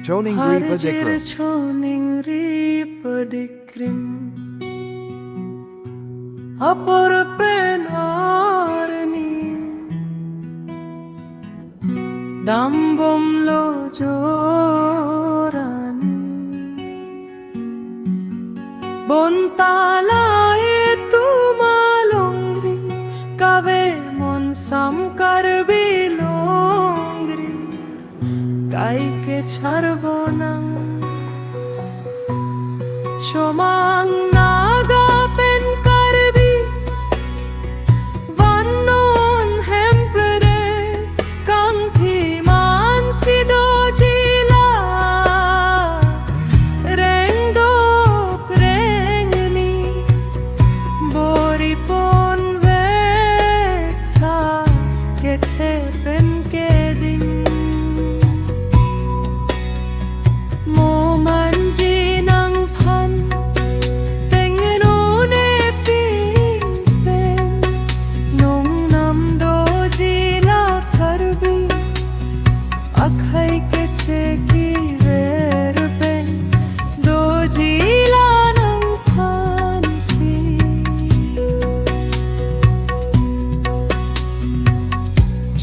Choning Ripadikrim. Choning Ripadikrim Apor penarni Dambom lo jorani Bontalae tumalongri Kave mon samkarbi longri Kaike charbo nang Chomang naga pen karbi Vannon hempere Kangthi mansi dojila Reng dok rengni Bori pon vekha Kethe pen keding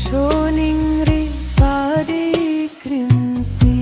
Choning Ripadikrim si